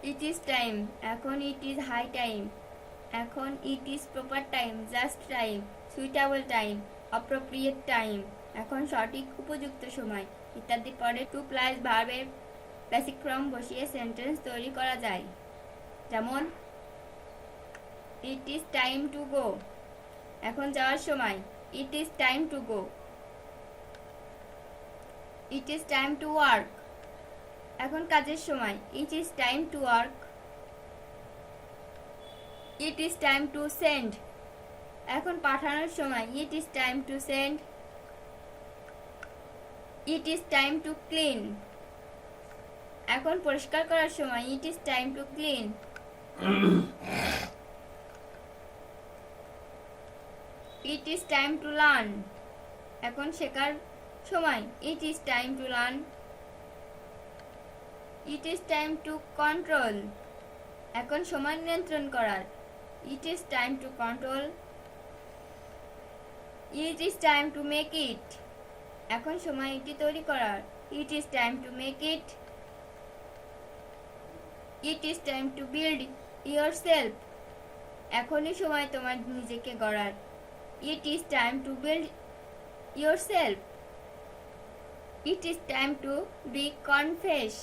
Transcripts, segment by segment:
It is time. এখন it is high time. এখন it is proper time, just time, suitable time, appropriate time. এখন সঠিক উপযুক্ত সময় ইত্যাদি পরে টু প্লাস ভার্বের বেসিক ফর্ম বসিয়ে সেন্টেন্স তৈরি করা যায়। যেমন it is time to go. এখন যাওয়ার সময় it is time to go. It is time to work. এখন কাজের সময় it is time to work. It is time to send. এখন পাঠানোর সময় it is time to send. It is time to clean. এখন পরিষ্কার করার সময় it is time to clean. It is time to learn. এখন শেখার সময় it is time to learn. It is time to control. এখন সময় নিয়ন্ত্রণ করার it is time to control. It is time to make it. এখন সময় এটি তৈরি করার it is time to make it. It is time to build yourself. এখনই সময় তোমার নিজেকে গড়ার it is time to build yourself. It is time to be confess.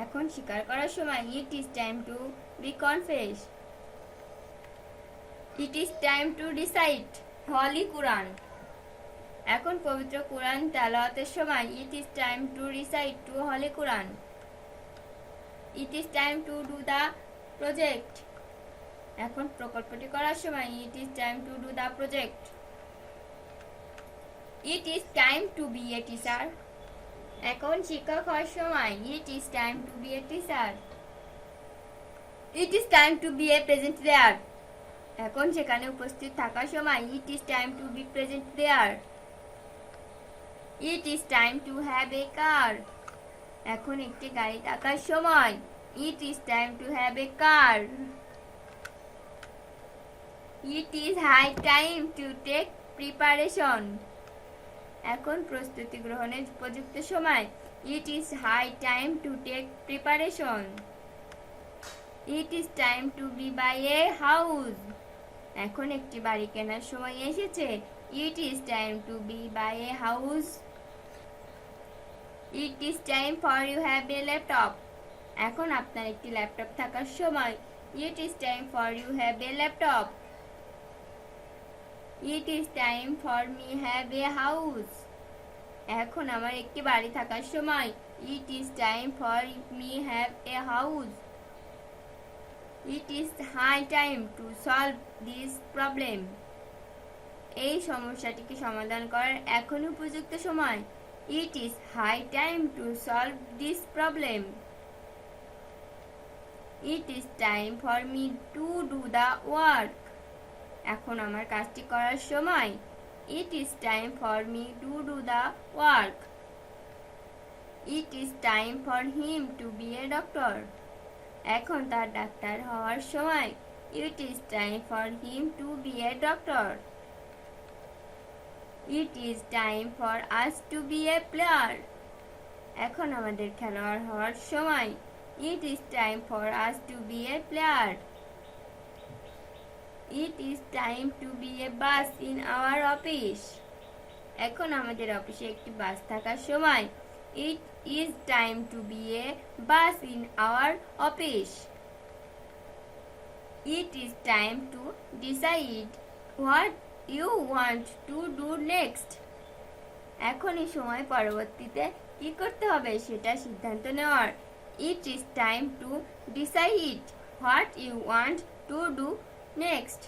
এখন স্বীকার করার সময় it is time to be confess. It is time to recite Holy Quran. এখন পবিত্র কোরআন তেলাওয়াতের সময় it is time to recite to Holy Quran. It is time to do the project. এখন প্রকল্পটি করার সময় it is time to do the project. It is time to be a teacher. এখন শিক্ষক হওয়ার সময় it is time to be a teacher. It is time to be a present there. এখন সেখানে উপস্থিত থাকার সময় it is time to be present there. It is time to have a car. এখন একটি গাড়ি থাকার সময় it is time to have a car. It is high time to take preparation. এখন প্রস্তুতি গ্রহণের উপযুক্ত সময় it is high time to take preparation. It is time to be buy a house. এখন একটি বাড়ি কেনার সময় এসেছে it is time to be buy a house. It is time for you have a laptop. এখন আপনার একটি laptop থাকার সময় it is time for you have a laptop. It is time for me have a house. এখন আমার একটি বাড়ি থাকার সময় it is time for me have a house. It is high time to solve this problem. এই সমস্যাটিকে সমাধান করার এখন উপযুক্ত সময় it is high time to solve this problem. It is time for me to do the work. এখন আমার কাজটি করার সময় it is time for me to do the work. It is time for him to be a doctor. এখন তার doctor হওয়ার সময় it is time for him to be a doctor. It is time for us to be a player. এখন আমাদের খেলোয়াড় হওয়ার সময় it is time for us to be a player. It is time to be a bus in our office. এখন আমাদের অফিসে একটি বাস থাকার সময় it is time to be a bus in our office. It is time to decide what you want to do next. এখন এই সময় পরবর্তীতে কি করতে হবে সেটা সিদ্ধান্ত নেওয়ার it is time to decide what you want to do next.